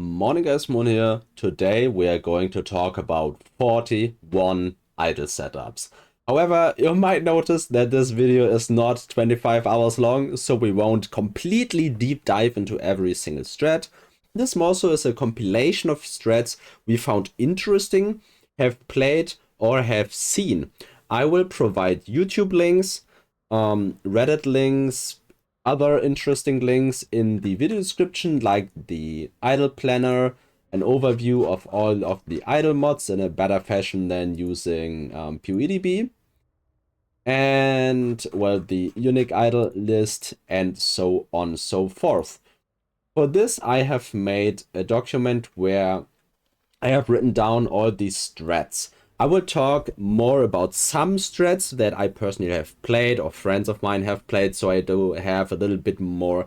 Morning guys, Moon here. Today we are going to talk about 41 idle setups. However, you might notice that this video is not 25 hours long, so we won't completely deep dive into every single strat. This more so is a compilation of strats we found interesting, have played, or have seen. I will provide YouTube links, Reddit links, other interesting links in the video description, like the idle planner, an overview of all of the idle mods in a better fashion than using PoEDB, and well, the unique idle list, and so on and so forth. For this, I have made a document where I have written down all these strats. I will talk more about some strats that I personally have played or friends of mine have played, so I do have a little bit more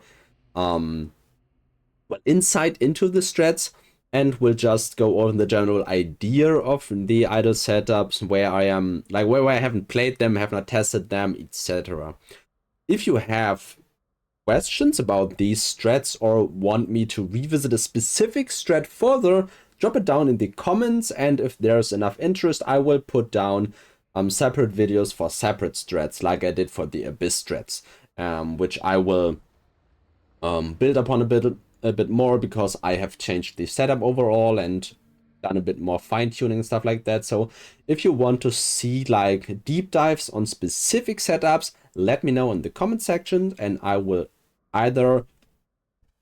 insight into the strats, and we'll just go over the general idea of the idle setups, where I am, like where I haven't played them, have not tested them, etc. If you have questions about these strats or want me to revisit a specific strat further, drop it down in the comments, and if there's enough interest, I will put down separate videos for separate strats, like I did for the Abyss strats, which I will build upon a bit more, because I have changed the setup overall and done a bit more fine-tuning and stuff like that. So if you want to see like deep dives on specific setups, let me know in the comment section, and I will either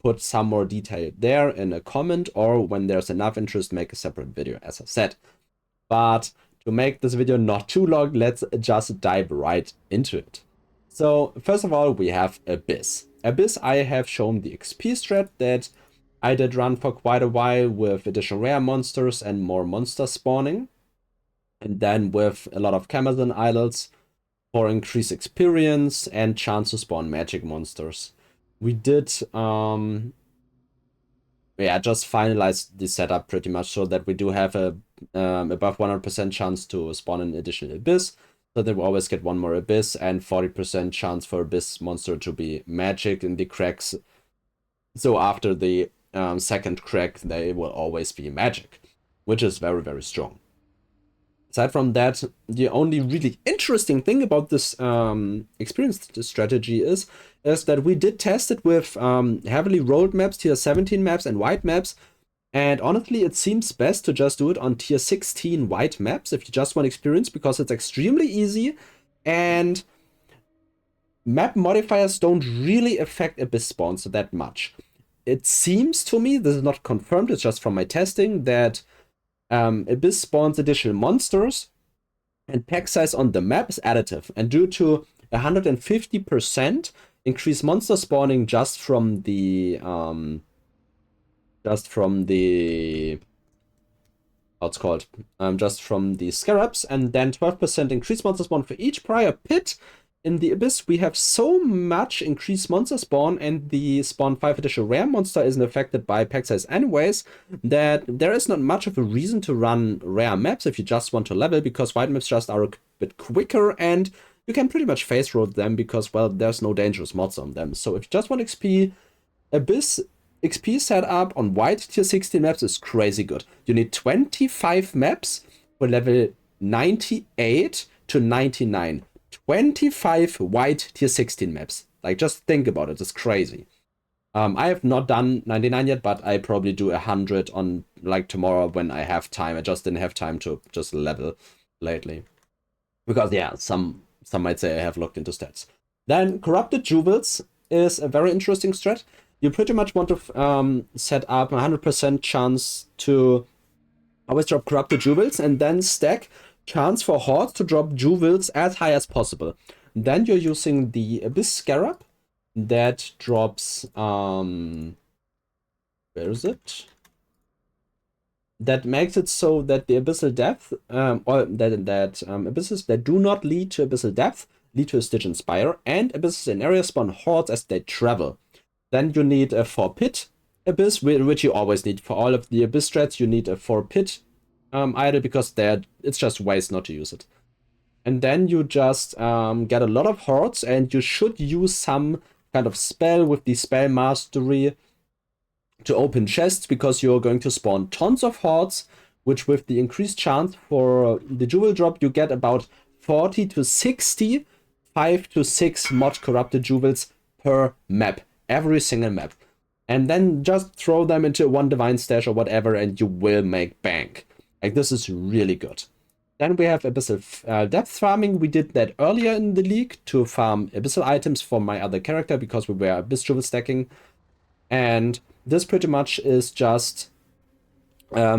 put some more detail there in a comment, or when there's enough interest, make a separate video, as I said. But to make this video not too long, let's just dive right into it. So first of all, we have Abyss. Abyss, I have shown the XP strat that I did run for quite a while, with additional rare monsters and more monster spawning. And then with a lot of Camazon idols for increased experience and chance to spawn magic monsters. We did just finalized the setup pretty much, so that we do have a above 100% chance to spawn an additional Abyss, so that we always get one more Abyss, and 40% chance for Abyss monster to be magic in the cracks. So after the second crack, they will always be magic, which is very, very strong. Aside from that, the only really interesting thing about this experience strategy is that we did test it with heavily rolled maps, tier 17 maps, and white maps. And honestly, it seems best to just do it on tier 16 white maps if you just want experience, because it's extremely easy, and map modifiers don't really affect Abyss spawns that much. It seems to me, this is not confirmed, it's just from my testing, that Abyss spawns additional monsters, and pack size on the map is additive. And due to 150% increased monster spawning just from the just from the Scarabs, and then 12% increased monster spawn for each prior pit. In the Abyss, we have so much increased monster spawn, and the spawn 5 additional rare monster isn't affected by pack size anyways, that there is not much of a reason to run rare maps if you just want to level, because white maps just are a bit quicker, and you can pretty much face road them, because, well, there's no dangerous mods on them. So if you just want XP, Abyss XP setup on white tier 16 maps is crazy good. You need 25 maps for level 98 to 99. 25 white tier 16 maps. Like, just think about it. It's crazy. I have not done 99 yet, but I probably do 100 on like tomorrow when I have time. I just didn't have time to just level lately, because yeah, some might say I have looked into stats. Then Corrupted Jewels is a very interesting strat. You pretty much want to set up 100% chance to always drop Corrupted Jewels, and then stack chance for hordes to drop jewels as high as possible. Then you're using the Abyss Scarab that drops where is it? That makes it so that the abyssal depth, or that abysses that do not lead to abyssal depth lead to a Stygian Spire, and abysses in area spawn hordes as they travel. Then you need a 4-pit abyss, which you always need for all of the Abyss strats. You need a 4-pit idol, because it's just waste not to use it. And then you just get a lot of hordes, and you should use some kind of spell with the spell mastery to open chests because you're going to spawn tons of hordes, which with the increased chance for the jewel drop, you get about 40 to 60, 5 to 6 mod corrupted jewels per map, every single map. And then just throw them into one divine stash or whatever, and you will make bank. Like, this is really good. Then we have Abyssal depth farming. We did that earlier in the league to farm Abyssal items for my other character because we were Abyss jewel stacking. And this pretty much is just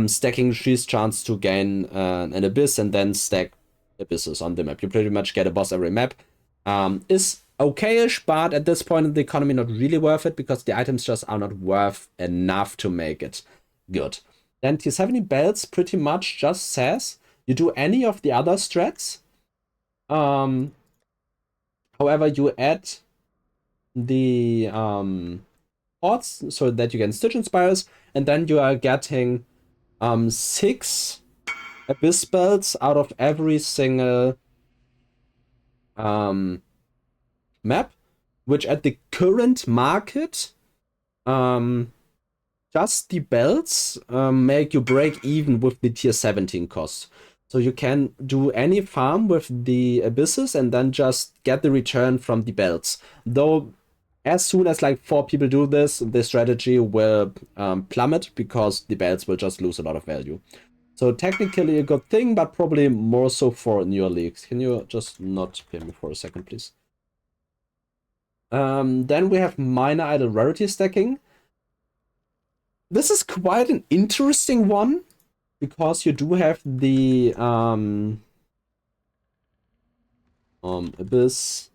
stacking She's chance to gain an Abyss and then stack Abysses on the map. You pretty much get a boss every map. Is okay-ish, but at this point in the economy, not really worth it because the items just are not worth enough to make it good. Then tier 70 belts pretty much just says you do any of the other strats. However, you add the odds so that you get Stitch Inspires, and then you are getting 6 Abyss belts out of every single map, which at the current market, just the belts make you break even with the tier 17 cost. So you can do any farm with the Abysses and then just get the return from the belts. Though as soon as like 4 people do this, the strategy will plummet because the belts will just lose a lot of value. So technically a good thing, but probably more so for newer leagues. Can you just not pin me for a second, please? Then we have minor idle rarity stacking. This is quite an interesting one because you do have the Abyss.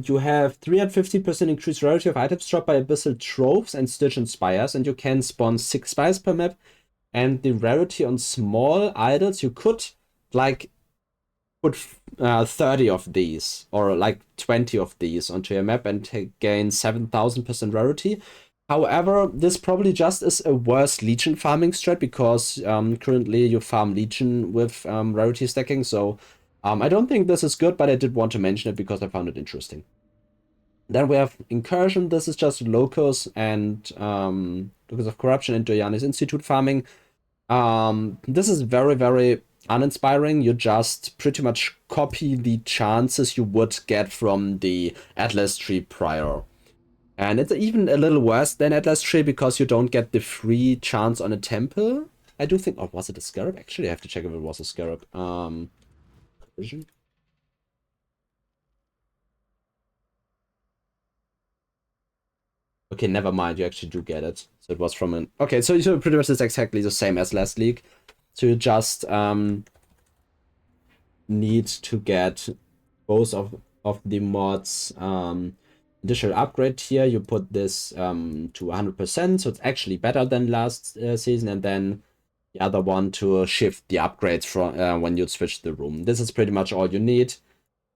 You have 350% increased rarity of items dropped by Abyssal Troves and Stitch Inspires, and you can spawn 6 spires per map. And the rarity on small idols, you could like put 30 of these or like 20 of these onto your map and gain 7,000% rarity. However, this probably just is a worse Legion farming strat because currently you farm Legion with rarity stacking. So I don't think this is good, but I did want to mention it because I found it interesting. Then we have Incursion. This is just Luqas and Luqas of Corruption and Doyanis Institute farming. This is very, very uninspiring. You just pretty much copy the chances you would get from the Atlas tree prior. And it's even a little worse than Atlas tree because you don't get the free chance on a temple. I do think, oh, was it a Scarab? Actually, I have to check if it was a Scarab. Vision. Okay, never mind. You actually do get it. So it was from an... Okay, so pretty much it's exactly the same as last league. So you just need to get both of the mods additional upgrade here. You put this to 100%, so it's actually better than last season, and then the other one to shift the upgrades from when you switch the room. This is pretty much all you need,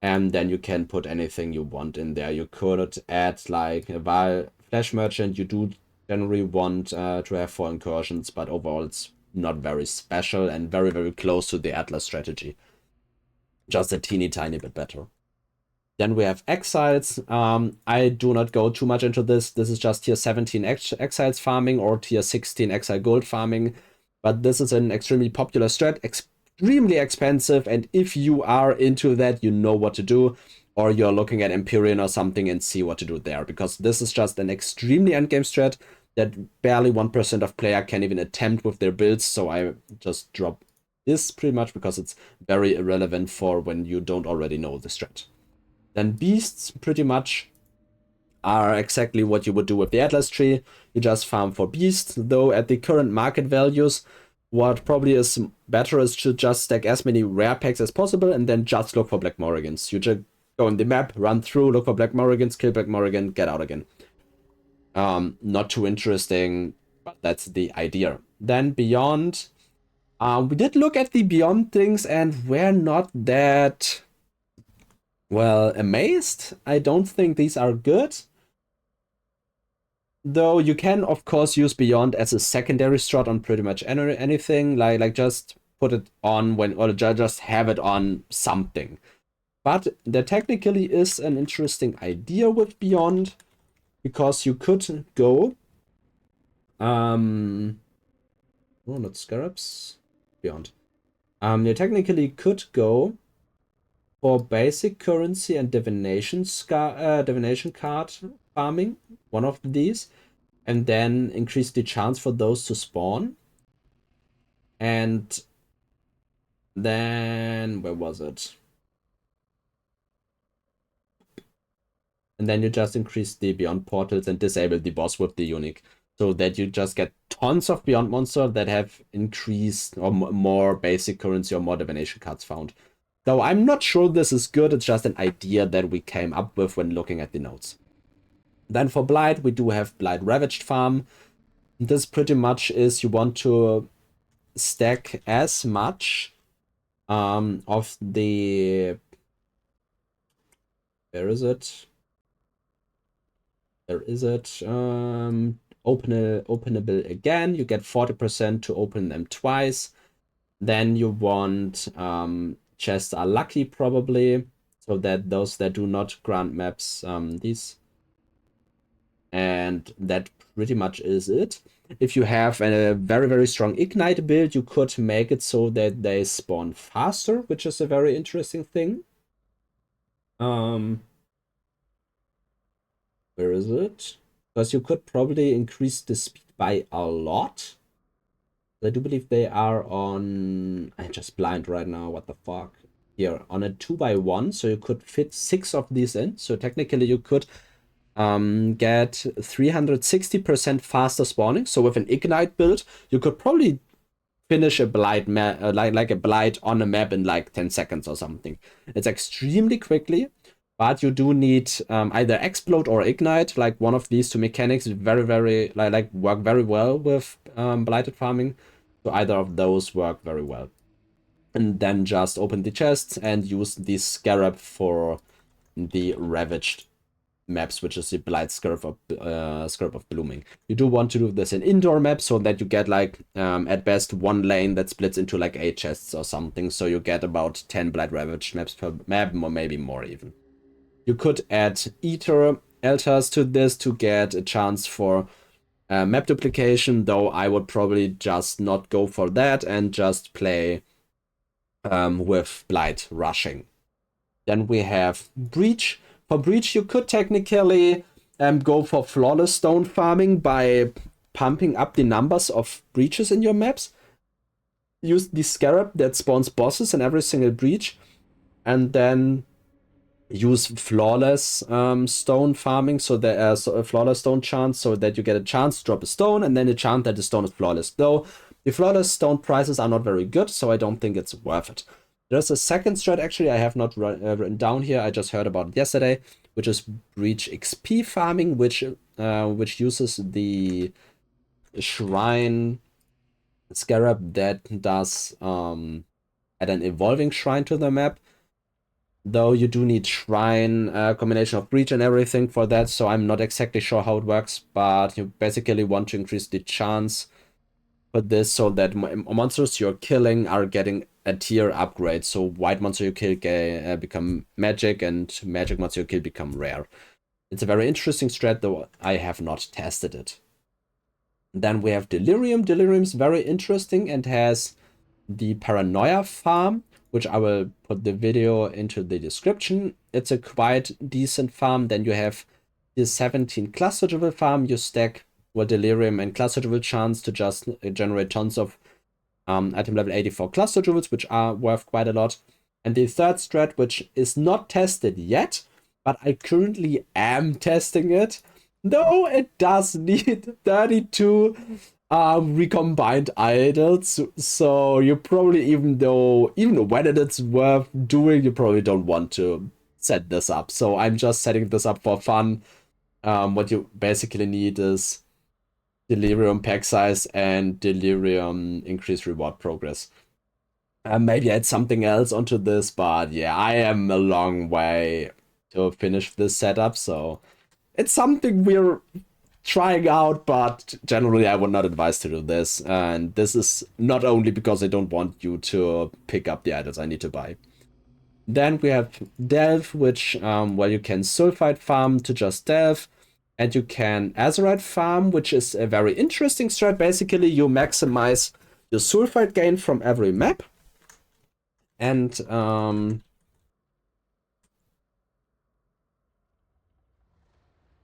and then you can put anything you want in there. You could add like a Flash Merchant. You do generally want to have 4 incursions, but overall it's not very special and very, very close to the Atlas strategy. Just a teeny tiny bit better. Then we have Exiles. I do not go too much into this. This is just tier 17 Exiles farming or tier 16 Exile Gold farming. But this is an extremely popular strat, extremely expensive. And if you are into that, you know what to do. Or you're looking at Empyrean or something and see what to do there. Because this is just an extremely endgame strat that barely 1% of player can even attempt with their builds. So I just drop this pretty much because it's very irrelevant for when you don't already know the strat. Then beasts pretty much are exactly what you would do with the Atlas tree. You just farm for beasts, though at the current market values, what probably is better is to just stack as many rare packs as possible and then just look for Black Morrigans. You just go in the map, run through, look for Black Morrigans, kill Black Morrigan, get out again. Not too interesting, but that's the idea. Then beyond, we did look at the beyond things and we're not that... well, amazed. I don't think these are good. Though you can, of course, use Beyond as a secondary strat on pretty much anything. Like just put it on when, or just have it on something. But there technically is an interesting idea with Beyond. because you could go oh, not Scarabs, beyond. You technically could go for basic currency and divination card farming, one of these, and then increase the chance for those to spawn. And then where was it? And then you just increase the Beyond portals and disable the boss with the unique, so that you just get tons of Beyond monsters that have increased or more basic currency or more divination cards found. Though I'm not sure this is good, it's just an idea that we came up with when looking at the notes. Then for Blight, we do have Blight Ravaged Farm. This pretty much is you want to stack as much of the... Where is it? There is it. Openable again. You get 40% to open them twice. Then you want chests are lucky probably, so that those that do not grant maps these. And that pretty much is it. If you have a very, very strong Ignite build, you could make it so that they spawn faster, which is a very interesting thing. Where is it? Because you could probably increase the speed by a lot. I do believe they are on... I'm just blind right now, what the fuck. Here, on a 2x1, so you could fit 6 of these in. So technically you could get 360% faster spawning. So with an Ignite build, you could probably finish a Blight like a Blight on a map in like 10 seconds or something. It's extremely quickly, but you do need either Explode or Ignite. Like one of these two mechanics very, very work very well with Blighted farming. So either of those work very well. And then just open the chests and use the Scarab for the Ravaged maps, which is the Blight Scarab of Blooming. You do want to do this in indoor maps so that you get like at best one lane that splits into like 8 chests or something, so you get about 10 Blight Ravaged maps per map, or maybe more even. You could add Ether altars to this to get a chance for map duplication, though I would probably just not go for that and just play with Blight rushing. Then we have Breach. For Breach, you could technically go for flawless stone farming by pumping up the numbers of breaches in your maps. Use the Scarab that spawns bosses in every single breach, and then use flawless stone farming, so there's a flawless stone chance, so that you get a chance to drop a stone and then a chance that the stone is flawless. Though the flawless stone prices are not very good, so I don't think it's worth it. There's a second strat actually I have not written down here. I just heard about it yesterday, which is Breach XP farming, which uses the Shrine Scarab that does add an evolving shrine to the map. Though you do need Shrine, combination of Breach and everything for that, so I'm not exactly sure how it works, but you basically want to increase the chance for this so that monsters you're killing are getting a tier upgrade. So white monster you kill become magic, and magic monster you kill become rare. It's a very interesting strat, though I have not tested it. Then we have Delirium. Delirium is very interesting and has the Paranoia farm, which I will put the video into the description. It's a quite decent farm. Then you have the 17 cluster jewel farm. You stack Delirium and cluster jewel chance to just generate tons of item level 84 cluster jewels, which are worth quite a lot. And the third strat, which is not tested yet, but I currently am testing it, though it does need 32 recombined idols, so you probably, even when it's worth doing, you probably don't want to set this up. So I'm just setting this up for fun. What you basically need is Delirium pack size and Delirium increased reward progress. Maybe add something else onto this, but yeah, I am a long way to finish this setup, so it's something we're trying out, but generally I would not advise to do this. And this is not only because I don't want you to pick up the items I need to buy. Then we have Delve, which where you can sulfide farm to just delve, And you can Azerite farm, which is a very interesting strat. Basically, you maximize your sulfite gain from every map. And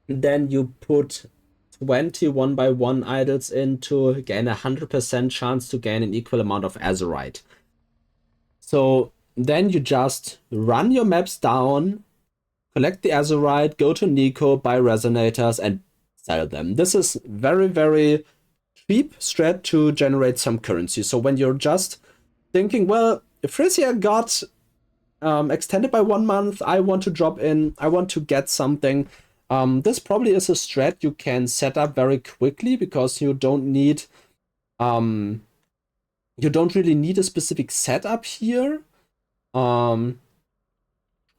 then you put 20 1x1 idols in to gain 100% chance to gain an equal amount of Azerite. So then you just run your maps down, collect the Azerite, go to Nico, buy resonators, and sell them. This is very, very cheap strat to generate some currency. So when you're just thinking, well, if Phrecia got extended by 1 month, I want to drop in, I want to get something. This probably is a strat you can set up very quickly because you don't need, you don't really need a specific setup here.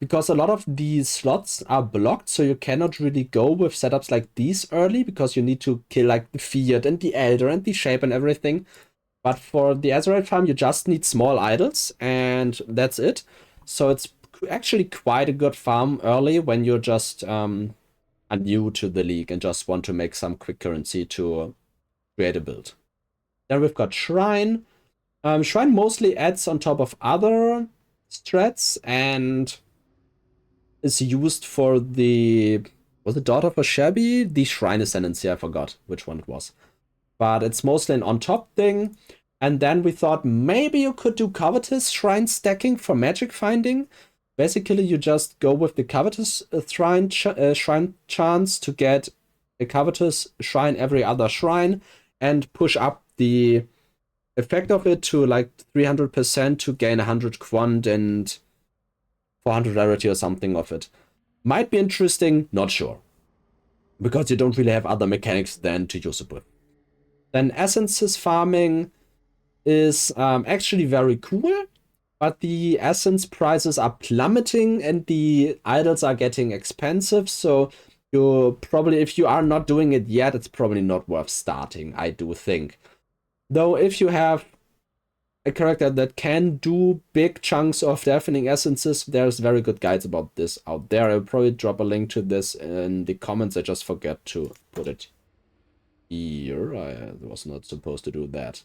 Because a lot of these slots are blocked, so you cannot really go with setups like these early because you need to kill like the Fiat and the Elder and the Shape and everything. But for the Azerite farm, you just need small idols and that's it. So it's actually quite a good farm early when you're just are new to the league and just want to make some quick currency to create a build. Then we've got Shrine. Shrine mostly adds on top of other strats and is used for the, was it Daughter for Shabby? The Shrine Ascendancy, I forgot which one it was. But it's mostly an on-top thing. And then we thought maybe you could do Covetous Shrine stacking for magic finding. Basically, you just go with the Covetous shrine chance to get a Covetous Shrine every other shrine and push up the effect of it to like 300% to gain 100 quant and 400 rarity or something of it. Might be interesting, not sure. Because you don't really have other mechanics than to use it with. Then Essences farming is actually very cool, but the essence prices are plummeting and the idols are getting expensive, so you probably, if you are not doing it yet, it's probably not worth starting, I do think. Though if you have a character that can do big chunks of deafening essences, there's very good guides about this out there. I'll probably drop a link to this in the comments. I just forget to put it here. I was not supposed to do that.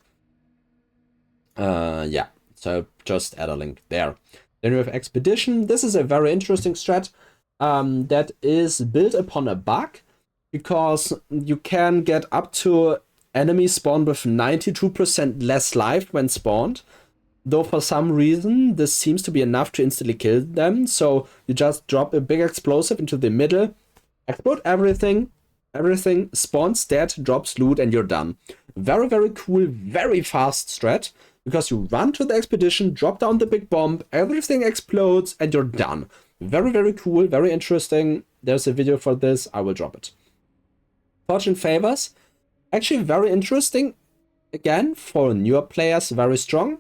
Yeah, so just add a link there. Then we have Expedition. This is a very interesting strat that is built upon a bug because you can get up to enemies spawn with 92% less life when spawned. Though for some reason, this seems to be enough to instantly kill them. So you just drop a big explosive into the middle, explode everything, spawns dead, drops loot, and you're done. Very, very cool, very fast strat. Because you run to the expedition, drop down the big bomb, everything explodes, and you're done. Very, very cool, very interesting. There's a video for this, I will drop it. Fortune Favours. Actually very interesting, again, for newer players, very strong,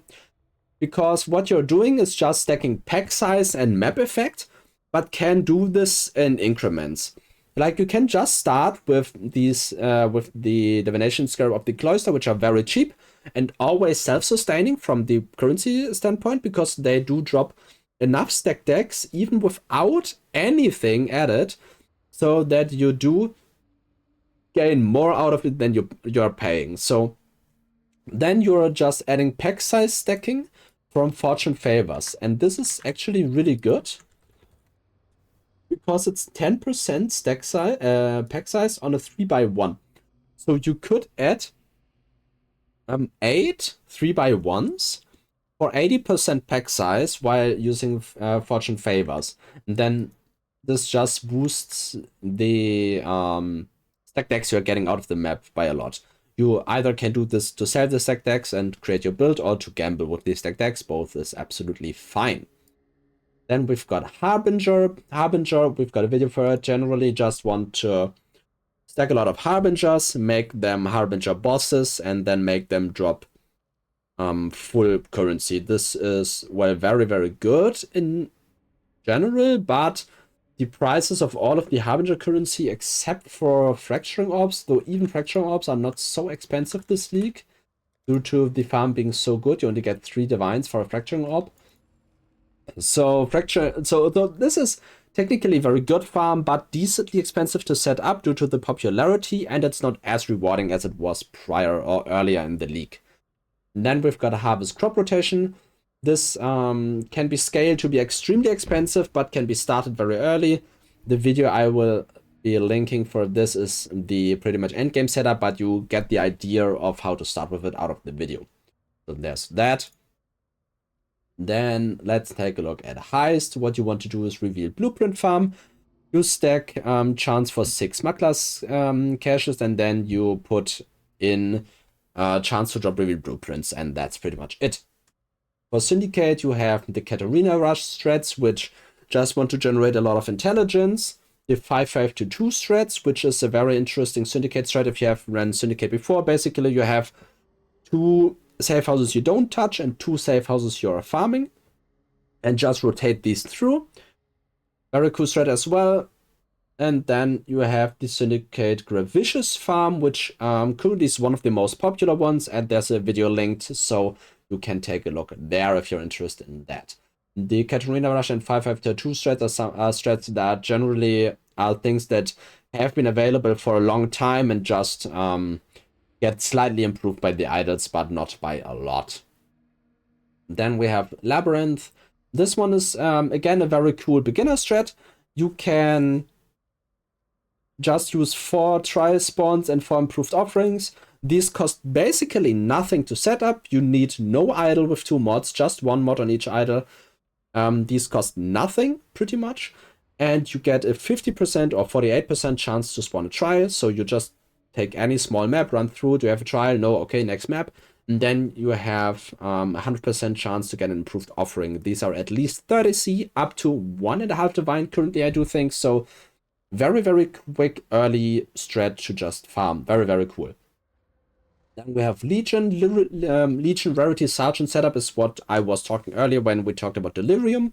because what you're doing is just stacking pack size and map effect, but can do this in increments. Like you can just start with these, with the Divination Scarab of the Cloister, which are very cheap and always self-sustaining from the currency standpoint, because they do drop enough stack decks even without anything added, so that you do gain more out of it than you're paying. So then you're just adding pack size stacking from Fortune Favours, and this is actually really good because it's 10% stack size, pack size on a 3x1. So you could add 8 3x1s for 80% pack size while using Fortune Favours, and then this just boosts the stack decks you're getting out of the map by a lot. You either can do this to sell the stack decks and create your build, or to gamble with these stack decks. Both is absolutely fine. Then we've got Harbinger. We've got a video for it. Generally just want to stack a lot of Harbingers, make them Harbinger bosses, and then make them drop full currency. This is, well, very, very good in general, but the prices of all of the Harbinger currency, except for Fracturing Orbs, though even Fracturing Orbs are not so expensive this league, due to the farm being so good, you only get 3 Divines for a Fracturing Orb. So this is Technically very good farm, but decently expensive to set up due to the popularity, and it's not as rewarding as it was prior or earlier in the league. And then we've got a Harvest Crop Rotation. This can be scaled to be extremely expensive, but can be started very early. The video I will be linking for this is the pretty much endgame setup, but you get the idea of how to start with it out of the video. So there's that. Then let's take a look at Heist. What you want to do is reveal Blueprint Farm. You stack chance for 6 Maklas caches, and then you put in chance to drop reveal blueprints, and that's pretty much it. For Syndicate, you have the Katarina Rush strats, which just want to generate a lot of intelligence. The 5-5-2 strats, which is a very interesting Syndicate strat. If you have run Syndicate before, basically you have 2 safe houses you don't touch and 2 safe houses you're farming, and just rotate these through. Very cool strat as well. And then you have the Syndicate Gravicious farm, which currently is one of the most popular ones, and there's a video linked, so you can take a look there if you're interested in that. The Katarina Rush and 5-5-2 strats are strats that generally are things that have been available for a long time and just get slightly improved by the idols, but not by a lot. Then we have Labyrinth. This one is, again, a very cool beginner strat. You can just use 4 trial spawns and 4 improved offerings. These cost basically nothing to set up. You need no idol with 2 mods, just 1 mod on each idol. These cost nothing, pretty much. And you get a 50% or 48% chance to spawn a trial. So you just take any small map, run through. Do you have a trial? No. Okay, next map. And then you have 100% chance to get an improved offering. These are at least 30C, up to 1.5 divine currently, I do think. So very, very quick early strat to just farm. Very, very cool. Then we have Legion. Legion Rarity Sergeant setup is what I was talking earlier when we talked about Delirium.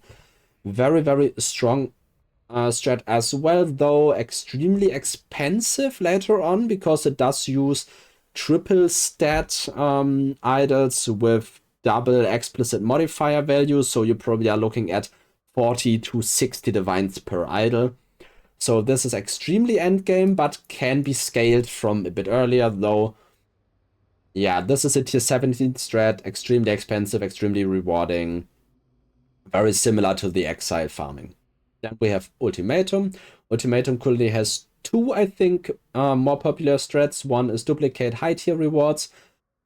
Very, very strong strat as well, though extremely expensive later on because it does use triple stat idols with double explicit modifier values. So you probably are looking at 40 to 60 divines per idol. So this is extremely endgame, but can be scaled from a bit earlier, though. Yeah, this is a tier 17 strat, extremely expensive, extremely rewarding, very similar to the Exile farming. Then we have Ultimatum. Ultimatum currently has 2, I think, more popular strats. One is duplicate high tier rewards.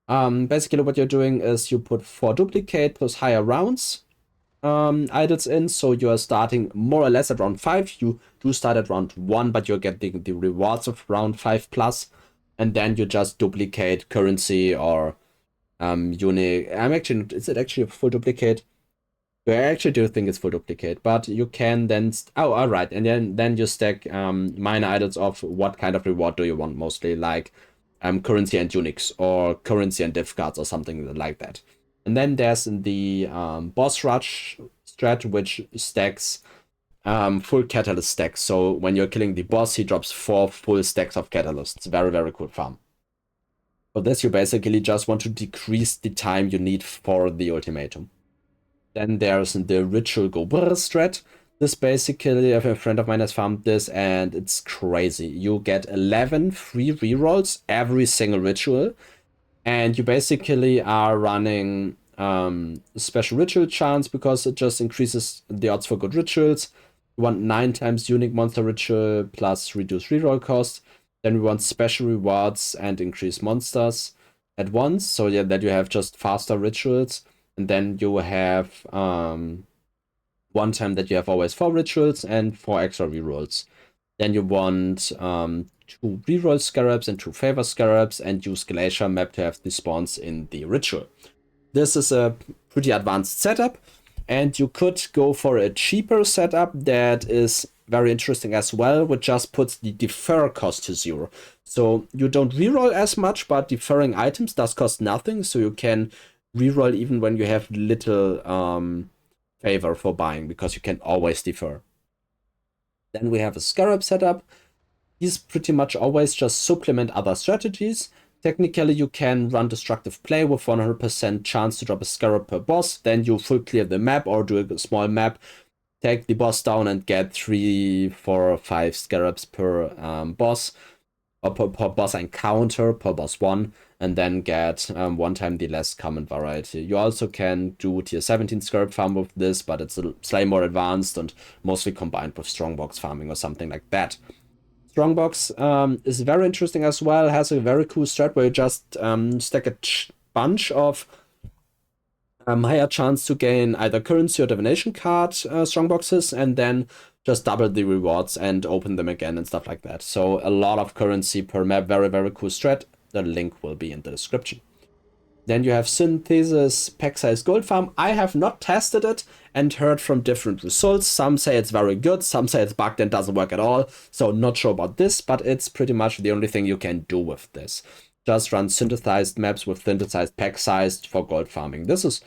Basically what you're doing is you put 4 duplicate plus higher rounds idols in, so you are starting more or less at round 5. You do start at round 1, but you're getting the rewards of round 5 plus. And then you just duplicate currency or unique. Is it actually a full duplicate? I actually do think it's full duplicate, but you can then. All right, and then you stack minor idols of what kind of reward do you want mostly, like currency and uniques or currency and div cards or something like that. And then there's the boss rush strat, which stacks full catalyst stacks. So when you're killing the boss, he drops 4 full stacks of catalysts. Very, very cool farm. For this, you basically just want to decrease the time you need for the ultimatum. Then there's the Ritual Go Brr strat. This basically, a friend of mine has farmed this, and it's crazy. You get 11 free rerolls every single ritual, and you basically are running special ritual chance because it just increases the odds for good rituals. We want 9 times unique monster ritual plus reduced reroll cost. Then we want special rewards and increase monsters at once. So yeah, that you have just faster rituals. And then you have 1 time that you have always 4 rituals and 4 extra rerolls. Then you want 2 reroll Scarabs and 2 favor Scarabs, and use Glacier map to have the spawns in the ritual. This is a pretty advanced setup. And you could go for a cheaper setup that is very interesting as well, which just puts the defer cost to 0. So you don't reroll as much, but deferring items does cost nothing. So you can reroll even when you have little favor for buying, because you can always defer. Then we have a Scarab setup. These pretty much always just supplement other strategies. Technically, you can run destructive play with 100% chance to drop a Scarab per boss. Then you full clear the map or do a small map take the boss down and get 3, 4, 5 Scarabs per boss, or per boss encounter, per boss 1, and then get 1 time the less common variety. You also can do tier 17 Scarab farm with this, but it's slightly more advanced and mostly combined with Strongbox farming or something like that. Strongbox is very interesting as well, has a very cool strat where you just stack a bunch of higher chance to gain either currency or divination card strongboxes, and then just double the rewards and open them again and stuff like that. So a lot of currency per map, very, very cool strat. The link will be in the description. Then you have Synthesis Pack Size Gold Farm. I have not tested it and heard from different results. Some say it's very good, some say it's bugged and doesn't work at all. So not sure about this, but it's pretty much the only thing you can do with this. Just run synthesized maps with synthesized pack size for gold farming. This is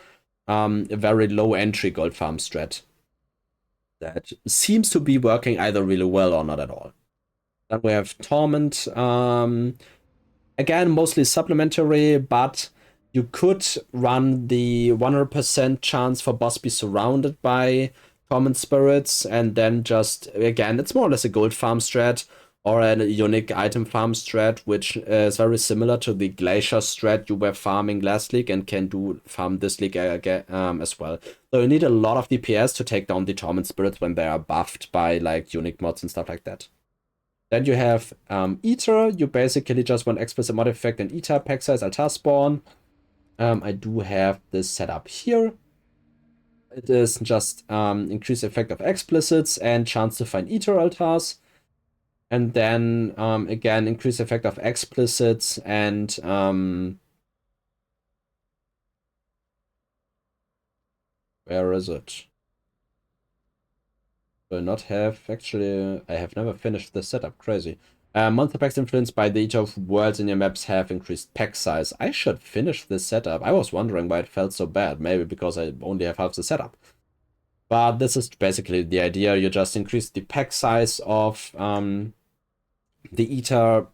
a very low entry gold farm strat that seems to be working either really well or not at all. Then we have Torment. Again, mostly supplementary, but you could run the 100% chance for boss be surrounded by Torment spirits, and then just, again, it's more or less a gold farm strat or a unique item farm strat, which is very similar to the Glacier strat you were farming last league and can do farm this league as well. So you need a lot of DPS to take down the Torment spirits when they are buffed by like unique mods and stuff like that. Then you have Eater. You basically just want explicit mod effect and Eater, pack size, altar spawn. I do have this set up here. It is just increased effect of explicits and chance to find Eater altars. And then again, increased effect of explicits and where is it? Will not have, actually, I have never finished this setup, crazy. Monster packs influenced by the Eater of worlds in your maps have increased pack size. I should finish this setup. I was wondering why it felt so bad, maybe because I only have half the setup. But this is basically the idea. You just increase the pack size of the Eater,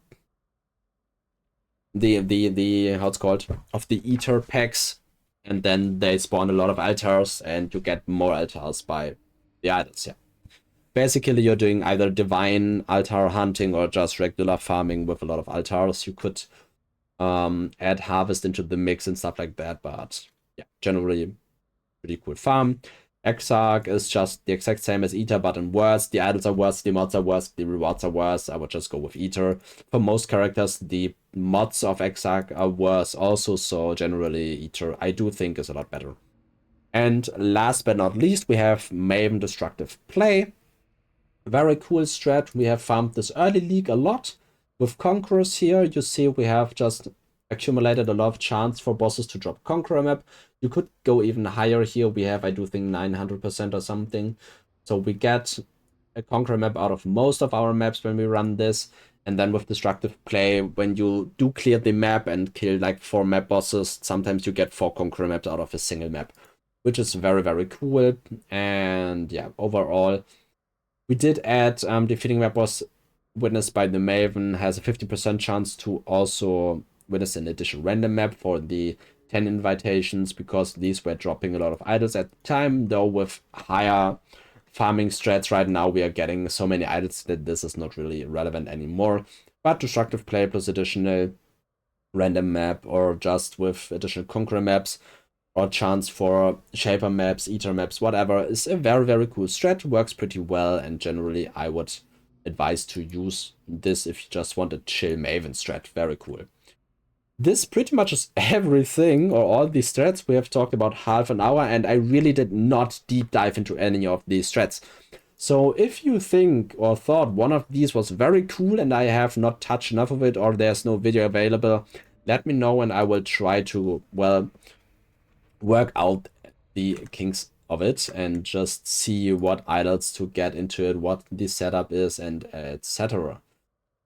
how it's called, of the Eater packs, and then they spawn a lot of altars, and you get more altars by the idols, yeah. Basically, you're doing either divine altar hunting or just regular farming with a lot of altars. You could add harvest into the mix and stuff like that, but yeah, generally pretty cool farm. Exarch is just the exact same as Eater, but in worse. The idols are worse, the mods are worse, the rewards are worse. I would just go with Eater. For most characters, the mods of Exarch are worse also, so generally Eater I do think is a lot better. And last but not least, we have Maven Destructive Play. Very cool strat. We have farmed this early league a lot. With Conquerors here, you see we have just accumulated a lot of chance for bosses to drop Conqueror map. You could go even higher here. We have, I do think, 900% or something. So we get a Conqueror map out of most of our maps when we run this. And then with Destructive Play, when you do clear the map and kill like 4 map bosses, sometimes you get 4 Conqueror maps out of a single map, which is very, very cool. And yeah, overall, we did add defeating map boss witnessed by the Maven has a 50% chance to also witness an additional random map for the 10 invitations, because these were dropping a lot of idols at the time, though with higher farming strats right now we are getting so many idols that this is not really relevant anymore. But Destructive Play plus additional random map, or just with additional Conqueror maps, or chance for Shaper maps, Eater maps, whatever, is a very, very cool strat. Works pretty well, and generally I would advise to use this if you just want a chill Maven strat. Very cool. This pretty much is everything, or all these strats. We have talked about half an hour, and I really did not deep dive into any of these strats. So if you think or thought one of these was very cool and I have not touched enough of it, or there's no video available, let me know and I will try to, well, work out the kinks of it and just see what idols to get into it, what the setup is, and etc.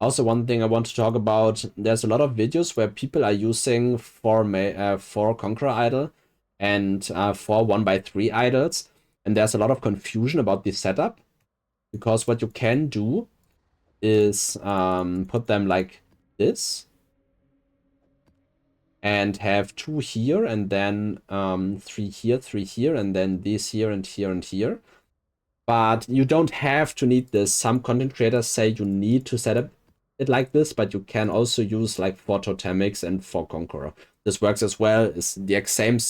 Also, one thing I want to talk about, there's a lot of videos where people are using for Conqueror idol and for 1x3 idols, and there's a lot of confusion about the setup, because what you can do is put them like this and have 2 here, and then 3 here, 3 here, and then these here and here and here. But you don't have to need this. Some content creators say you need to set up it like this, but you can also use like 4 Totemics and 4 Conqueror. This works as well. It's the exact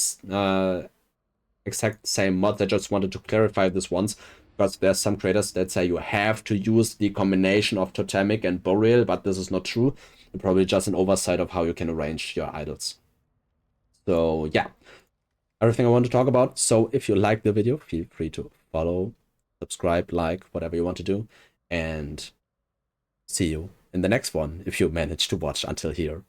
same mod. I just wanted to clarify this once, because there's some creators that say you have to use the combination of Totemic and Boreal, but this is not true. It's probably just an oversight of how you can arrange your idols. So yeah, everything I want to talk about. So if you like the video, feel free to follow, subscribe, like, whatever you want to do, and see you in the next one if you manage to watch until here.